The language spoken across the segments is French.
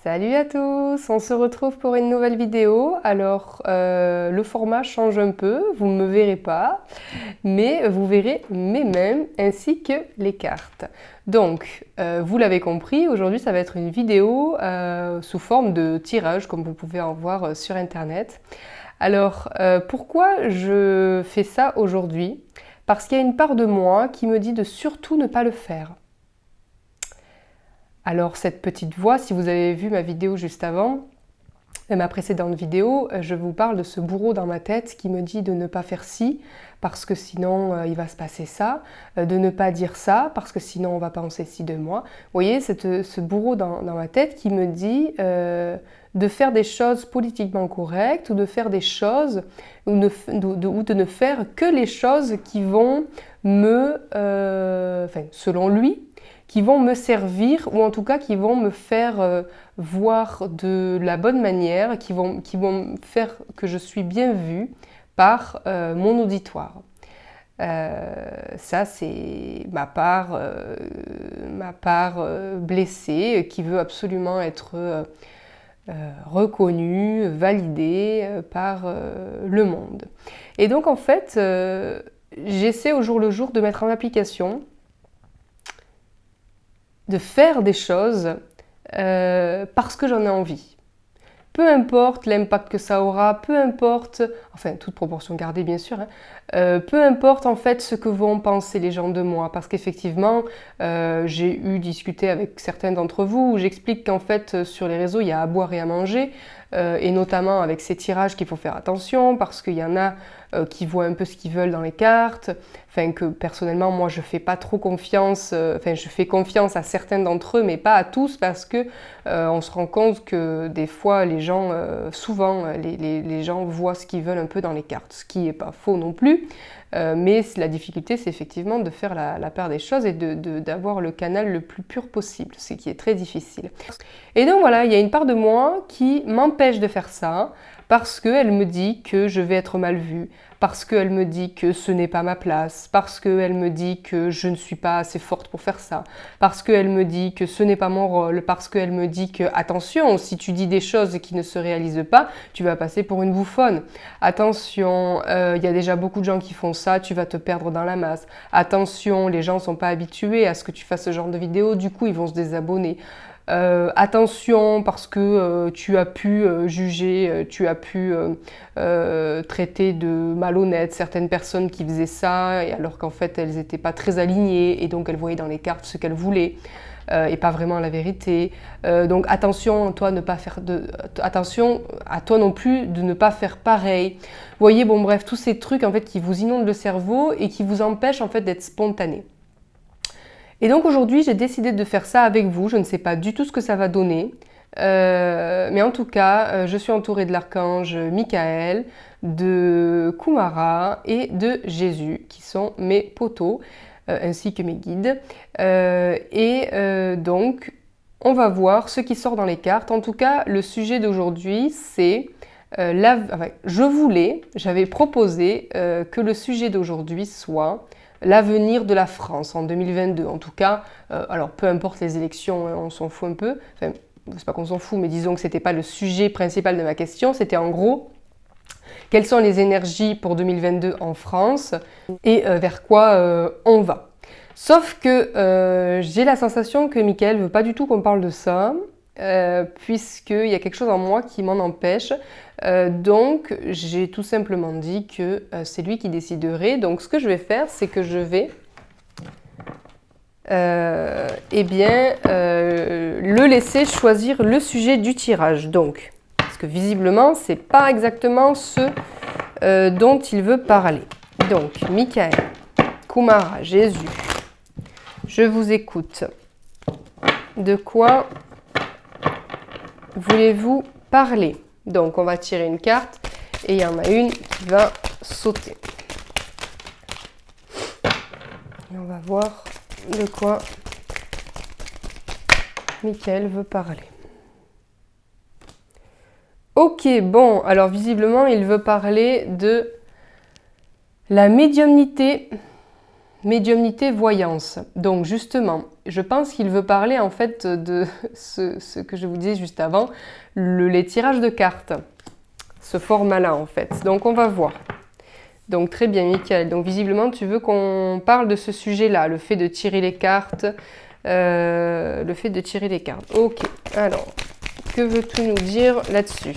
Salut à tous, on se retrouve pour une nouvelle vidéo. Alors le format change un peu, vous ne me verrez pas, mais vous verrez mes mains ainsi que les cartes. Donc vous l'avez compris, aujourd'hui ça va être une vidéo sous forme de tirage comme vous pouvez en voir sur internet. Alors pourquoi je fais ça aujourd'hui? Parce qu'il y a une part de moi qui me dit de surtout ne pas le faire. Alors cette petite voix, si vous avez vu ma vidéo juste avant, ma précédente vidéo, je vous parle de ce bourreau dans ma tête qui me dit de ne pas faire ci, parce que sinon il va se passer ça, de ne pas dire ça, parce que sinon on va penser ci de moi. Vous voyez, ce bourreau dans ma tête qui me dit de faire des choses politiquement correctes, ou de faire des choses, ou de ne faire que les choses qui vont selon lui, qui vont me servir, ou en tout cas qui vont me faire voir de la bonne manière, qui vont faire que je suis bien vue par mon auditoire. Ça, c'est ma part blessée qui veut absolument être reconnue, validée par le monde. Et donc en fait, j'essaie au jour le jour de mettre en application, de faire des choses parce que j'en ai envie. Peu importe l'impact que ça aura, peu importe, enfin toute proportion gardée bien sûr, peu importe en fait ce que vont penser les gens de moi, parce qu'effectivement j'ai eu discuté avec certains d'entre vous où j'explique qu'en fait sur les réseaux il y a à boire et à manger, et notamment avec ces tirages qu'il faut faire attention parce qu'il y en a qui voient un peu ce qu'ils veulent dans les cartes, enfin que personnellement moi je fais pas trop confiance, enfin je fais confiance à certains d'entre eux mais pas à tous parce que on se rend compte que des fois les gens, souvent les gens voient ce qu'ils veulent un peu dans les cartes, ce qui n'est pas faux non plus, mais la difficulté c'est effectivement de faire la part des choses et d'avoir le canal le plus pur possible, ce qui est très difficile. Et donc voilà, il y a une part de moi qui m'empêche de faire ça, parce qu'elle me dit que je vais être mal vue, parce qu'elle me dit que ce n'est pas ma place, parce qu'elle me dit que je ne suis pas assez forte pour faire ça, parce qu'elle me dit que ce n'est pas mon rôle, parce qu'elle me dit que attention, si tu dis des choses qui ne se réalisent pas, tu vas passer pour une bouffonne. Attention, il y a déjà beaucoup de gens qui font ça, tu vas te perdre dans la masse. Attention, les gens ne sont pas habitués à ce que tu fasses ce genre de vidéo, du coup ils vont se désabonner. Attention parce que tu as pu juger, tu as pu traiter de malhonnêtes certaines personnes qui faisaient ça, et alors qu'en fait elles n'étaient pas très alignées et donc elles voyaient dans les cartes ce qu'elles voulaient. Et pas vraiment la vérité. Donc attention à toi, attention à toi non plus de ne pas faire pareil. Vous voyez, bon bref, tous ces trucs en fait qui vous inondent le cerveau et qui vous empêchent en fait d'être spontané. Et donc aujourd'hui, j'ai décidé de faire ça avec vous. Je ne sais pas du tout ce que ça va donner. Mais en tout cas, je suis entourée de l'archange Michael, de Kumara et de Jésus, qui sont mes poteaux, ainsi que mes guides. Donc, on va voir ce qui sort dans les cartes. En tout cas, le sujet d'aujourd'hui, c'est... j'avais proposé que le sujet d'aujourd'hui soit l'avenir de la France en 2022. En tout cas, alors peu importe les élections, on s'en fout un peu. Enfin, c'est pas qu'on s'en fout, mais disons que c'était pas le sujet principal de ma question. C'était en gros, quelles sont les énergies pour 2022 en France et vers quoi on va. Sauf que j'ai la sensation que Mickaël veut pas du tout qu'on parle de ça, puisqu'il y a quelque chose en moi qui m'en empêche. Donc j'ai tout simplement dit que c'est lui qui déciderait. Donc ce que je vais faire, c'est que je vais le laisser choisir le sujet du tirage. Donc, parce que visiblement, c'est pas exactement ce dont il veut parler. Donc, Michael, Kumara, Jésus, je vous écoute. De quoi voulez-vous parler? Donc, on va tirer une carte et il y en a une qui va sauter. Et on va voir de quoi Michael veut parler. Ok, bon, alors visiblement, il veut parler de la médiumnité médiumnité, voyance. Donc justement, je pense qu'il veut parler en fait de ce que je vous disais juste avant, les tirages de cartes, ce format-là en fait. Donc on va voir. Donc très bien, Michael. Donc visiblement, tu veux qu'on parle de ce sujet-là, le fait de tirer les cartes. Le fait de tirer les cartes. Ok, alors, que veux-tu nous dire là-dessus?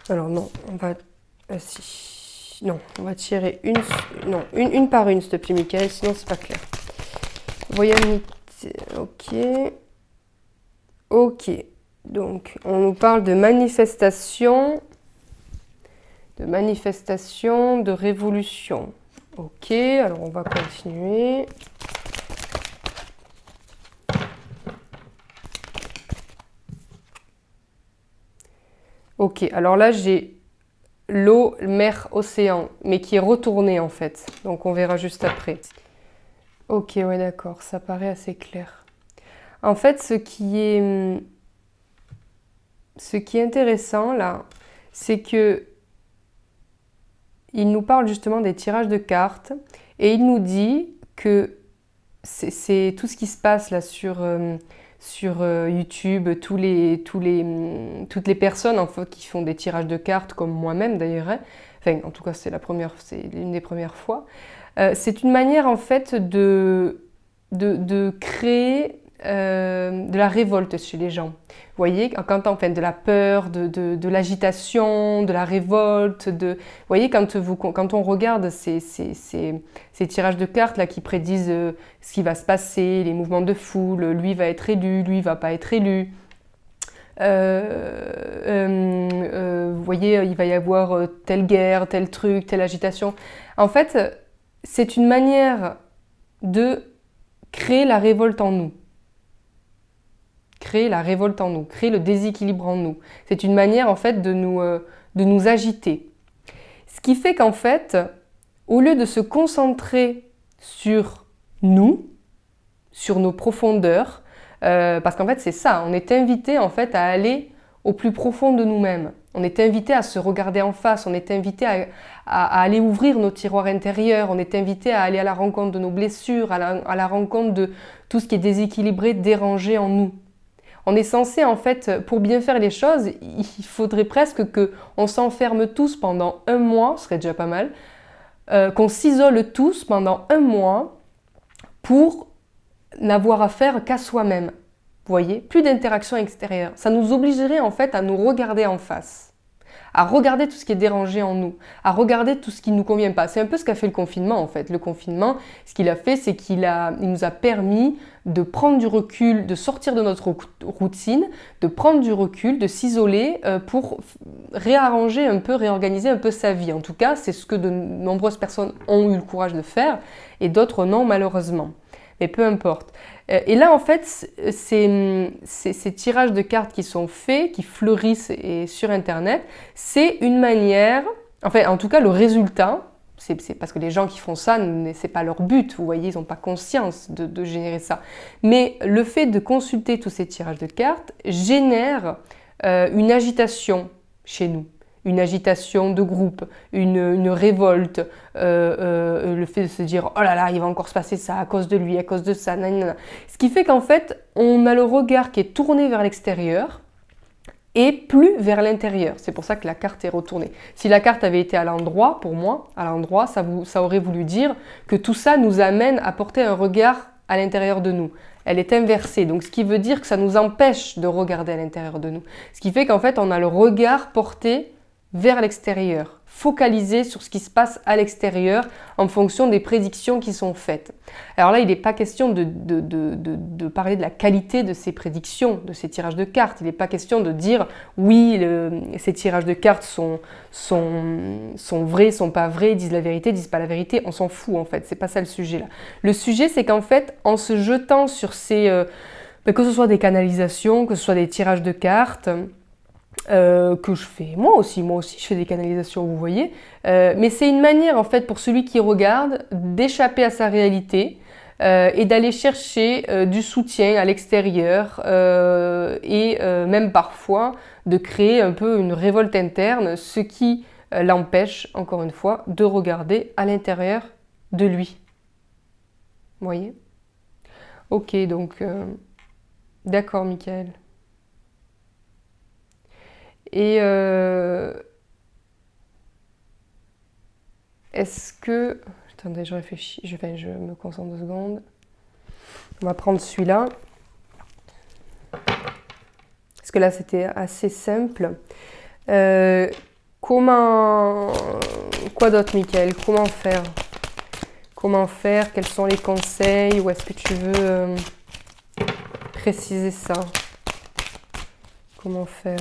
Alors non, on va... si. Non, on va tirer une... Non, une par une, s'il te plaît, Michael, sinon c'est pas clair. Voyons... Ok. Ok. Donc, on nous parle de manifestation, de révolution. Ok, alors on va continuer. Ok, alors là j'ai l'eau, mer, océan, mais qui est retournée en fait. Donc on verra juste après. Ok, ouais d'accord, ça paraît assez clair. En fait, ce qui est intéressant là, c'est que il nous parle justement des tirages de cartes et il nous dit que c'est tout ce qui se passe là sur YouTube, toutes les personnes en fait, qui font des tirages de cartes, comme moi-même d'ailleurs, hein. Enfin, en tout cas c'est l'une des premières fois. C'est une manière en fait de créer de la révolte chez les gens. Vous voyez, enfin, de la peur, de l'agitation, de la révolte. Vous voyez, quand on regarde ces tirages de cartes là, qui prédisent ce qui va se passer, les mouvements de foule, lui va être élu, lui va pas être élu. Vous voyez, il va y avoir telle guerre, tel truc, telle agitation. En fait, c'est une manière de créer la révolte en nous. Créer la révolte en nous, créer le déséquilibre en nous. C'est une manière en fait de nous agiter. Ce qui fait qu'en fait, au lieu de se concentrer sur nous, sur nos profondeurs, parce qu'en fait c'est ça, on est invité en fait à aller au plus profond de nous-mêmes. On est invité à se regarder en face, on est invité à aller ouvrir nos tiroirs intérieurs, on est invité à aller à la rencontre de nos blessures, à la rencontre de tout ce qui est déséquilibré, dérangé en nous. On est censé, en fait, pour bien faire les choses, il faudrait presque qu'on s'enferme tous pendant un mois, ce serait déjà pas mal, qu'on s'isole tous pendant un mois pour n'avoir affaire qu'à soi-même. Vous voyez, plus d'interaction extérieure. Ça nous obligerait en fait à nous regarder en face, à regarder tout ce qui est dérangé en nous, à regarder tout ce qui ne nous convient pas. C'est un peu ce qu'a fait le confinement en fait. Le confinement, ce qu'il a fait, c'est qu'il nous a permis de prendre du recul, de sortir de notre routine, de prendre du recul, de s'isoler pour réarranger un peu, réorganiser un peu sa vie. En tout cas, c'est ce que de nombreuses personnes ont eu le courage de faire et d'autres non malheureusement. Mais peu importe. Et là, en fait, ces tirages de cartes qui sont faits, qui fleurissent sur Internet, c'est une manière, enfin, en tout cas, le résultat, c'est parce que les gens qui font ça, c'est pas leur but, vous voyez, ils n'ont pas conscience de générer ça. Mais le fait de consulter tous ces tirages de cartes génère une agitation chez nous. Une agitation de groupe, une révolte, le fait de se dire « Oh là là, il va encore se passer ça à cause de lui, à cause de ça, nanana. » Ce qui fait qu'en fait, on a le regard qui est tourné vers l'extérieur et plus vers l'intérieur. C'est pour ça que la carte est retournée. Si la carte avait été à l'endroit, pour moi, à l'endroit, ça aurait voulu dire que tout ça nous amène à porter un regard à l'intérieur de nous. Elle est inversée, donc ce qui veut dire que ça nous empêche de regarder à l'intérieur de nous. Ce qui fait qu'en fait, on a le regard porté vers l'extérieur, focalisé sur ce qui se passe à l'extérieur en fonction des prédictions qui sont faites. Alors là, il n'est pas question de parler de la qualité de ces prédictions, de ces tirages de cartes. Il n'est pas question de dire oui, ces tirages de cartes sont vrais, sont pas vrais, disent la vérité, disent pas la vérité. On s'en fout en fait, c'est pas ça le sujet là. Le sujet, c'est qu'en fait, en se jetant sur ces... que ce soit des canalisations, que ce soit des tirages de cartes... que je fais moi aussi je fais des canalisations, vous voyez, mais c'est une manière en fait pour celui qui regarde d'échapper à sa réalité, et d'aller chercher du soutien à l'extérieur et même parfois de créer un peu une révolte interne, ce qui l'empêche, encore une fois, de regarder à l'intérieur de lui. Vous voyez? Ok, donc d'accord, Michael. Et est-ce que... Attendez, je réfléchis, je me concentre 2 secondes. On va prendre celui-là. Parce que là, c'était assez simple. Comment... Quoi d'autre, Michael? Comment faire? Comment faire? Quels sont les conseils? Ou est-ce que tu veux préciser ça? Comment faire?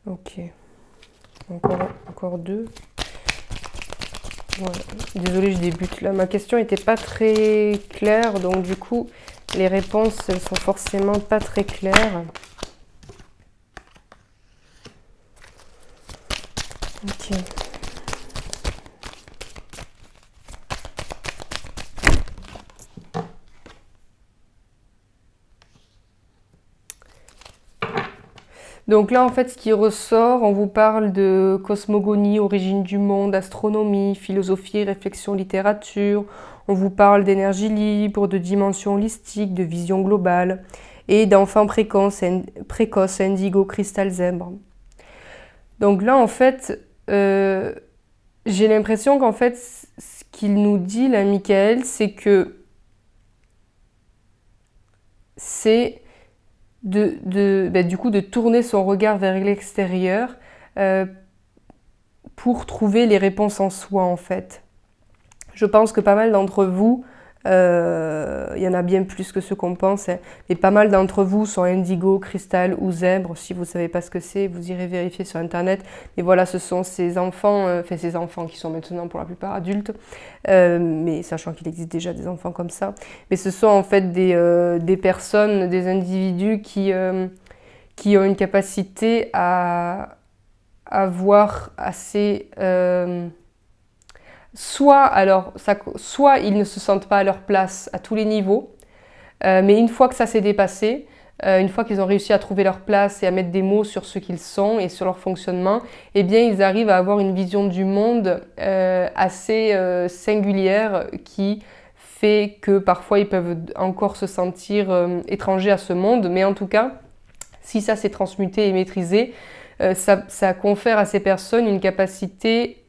Ok. Encore 2. Voilà. Désolée, je débute là. Ma question n'était pas très claire, donc du coup, les réponses elles sont forcément pas très claires. Ok. Donc là, en fait, ce qui ressort, on vous parle de cosmogonie, origine du monde, astronomie, philosophie, réflexion, littérature. On vous parle d'énergie libre, de dimension holistique, de vision globale et d'enfants précoces, indigo, cristal, zèbre. Donc là, en fait, j'ai l'impression qu'en fait, ce qu'il nous dit, là, Michael, c'est que c'est du coup de tourner son regard vers l'extérieur pour trouver les réponses en soi, en fait. Je pense que pas mal d'entre vous, il y en a bien plus que ceux qu'on pense, hein, mais pas mal d'entre vous sont indigo, cristal ou zèbre. Si vous ne savez pas ce que c'est, vous irez vérifier sur internet. Mais voilà, ce sont ces enfants qui sont maintenant pour la plupart adultes, mais sachant qu'il existe déjà des enfants comme ça. Mais ce sont en fait des personnes, des individus qui ont une capacité à voir assez... soit ils ne se sentent pas à leur place à tous les niveaux, mais une fois que ça s'est dépassé, une fois qu'ils ont réussi à trouver leur place et à mettre des mots sur ce qu'ils sont et sur leur fonctionnement, eh bien ils arrivent à avoir une vision du monde assez singulière qui fait que parfois ils peuvent encore se sentir étrangers à ce monde, mais en tout cas, si ça s'est transmuté et maîtrisé, ça confère à ces personnes une capacité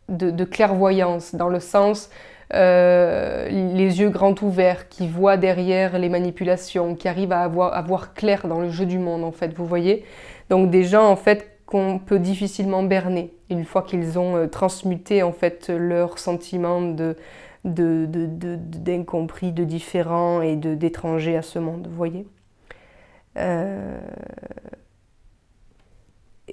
de clairvoyance, dans le sens les yeux grands ouverts, qui voient derrière les manipulations, qui arrivent à voir clair dans le jeu du monde, en fait, vous voyez. Donc des gens, en fait, qu'on peut difficilement berner, une fois qu'ils ont transmuté, en fait, leurs sentiments d'incompris, de différents et d'étrangers à ce monde, vous voyez.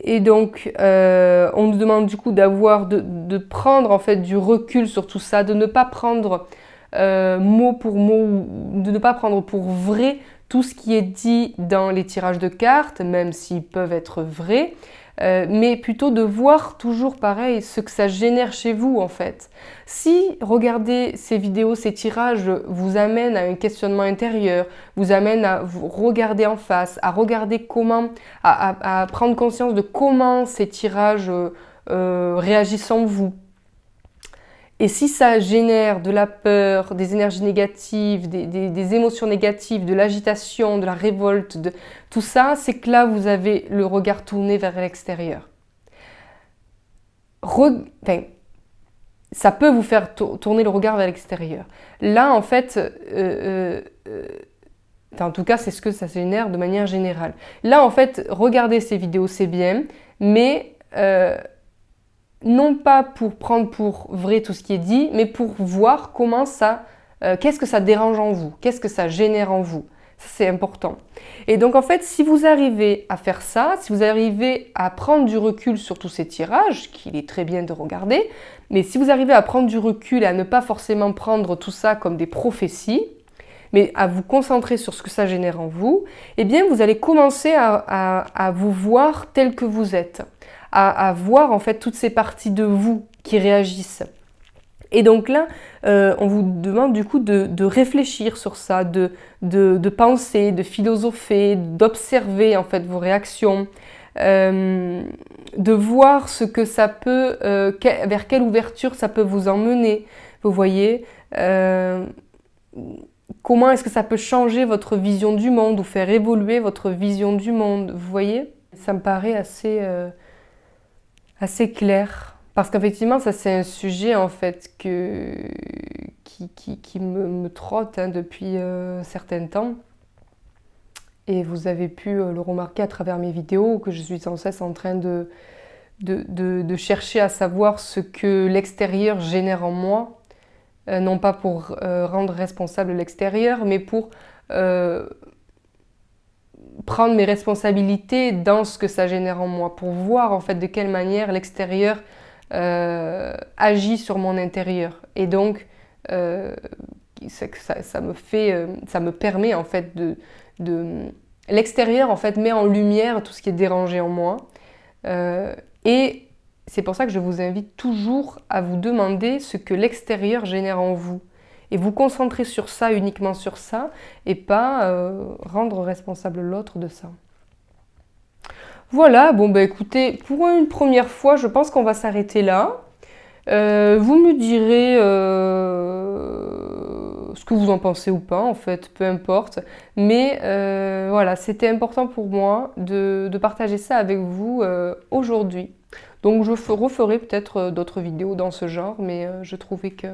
Et donc, on nous demande du coup de prendre en fait du recul sur tout ça, de ne pas prendre mot pour mot, de ne pas prendre pour vrai tout ce qui est dit dans les tirages de cartes, même s'ils peuvent être vrais, mais plutôt de voir toujours pareil ce que ça génère chez vous en fait. Si regarder ces vidéos, ces tirages vous amènent à un questionnement intérieur, vous amène à vous regarder en face, à regarder comment, à prendre conscience de comment ces tirages réagissent en vous. Et si ça génère de la peur, des énergies négatives, des émotions négatives, de l'agitation, de la révolte, de tout ça, c'est que là, vous avez le regard tourné vers l'extérieur. Ça peut vous faire tourner le regard vers l'extérieur. Là, en fait, en tout cas, c'est ce que ça génère de manière générale. Là, en fait, regarder ces vidéos, c'est bien, mais non pas pour prendre pour vrai tout ce qui est dit, mais pour voir comment ça qu'est-ce que ça dérange en vous? Qu'est-ce que ça génère en vous? Ça, c'est important. Et donc, en fait, si vous arrivez à faire ça, si vous arrivez à prendre du recul sur tous ces tirages, qu'il est très bien de regarder, mais si vous arrivez à prendre du recul et à ne pas forcément prendre tout ça comme des prophéties, mais à vous concentrer sur ce que ça génère en vous, eh bien, vous allez commencer à vous voir tel que vous êtes, à voir, en fait, toutes ces parties de vous qui réagissent. Et donc là, on vous demande du coup de réfléchir sur ça, de penser, de philosopher, d'observer en fait vos réactions, de voir ce que ça peut, vers quelle ouverture ça peut vous emmener. Vous voyez, comment est-ce que ça peut changer votre vision du monde ou faire évoluer votre vision du monde. Vous voyez, ça me paraît assez clair. Parce qu'effectivement, ça c'est un sujet en fait qui me trotte depuis un certain temps. Et vous avez pu le remarquer à travers mes vidéos, que je suis sans cesse en train de chercher à savoir ce que l'extérieur génère en moi. Non pas pour rendre responsable l'extérieur, mais pour prendre mes responsabilités dans ce que ça génère en moi, pour voir en fait de quelle manière l'extérieur agit sur mon intérieur. Et donc, ça me permet en fait l'extérieur en fait met en lumière tout ce qui est dérangé en moi. Et c'est pour ça que je vous invite toujours à vous demander ce que l'extérieur génère en vous. Et vous concentrer sur ça, uniquement sur ça, et pas rendre responsable l'autre de ça. Voilà, bon bah écoutez, pour une première fois, je pense qu'on va s'arrêter là. Vous me direz ce que vous en pensez ou pas, en fait, peu importe. Mais voilà, c'était important pour moi de partager ça avec vous aujourd'hui. Donc je referai peut-être d'autres vidéos dans ce genre, mais je trouvais que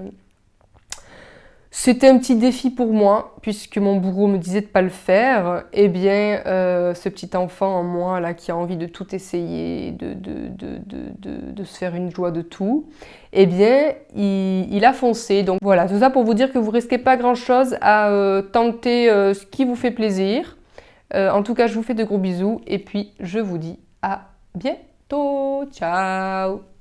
c'était un petit défi pour moi, puisque mon bourreau me disait de ne pas le faire. Eh bien, ce petit enfant en moi là, qui a envie de tout essayer, de se faire une joie de tout, eh bien, il a foncé. Donc voilà, tout ça pour vous dire que vous ne risquez pas grand-chose à tenter ce qui vous fait plaisir. En tout cas, je vous fais de gros bisous et puis je vous dis à bientôt. Ciao!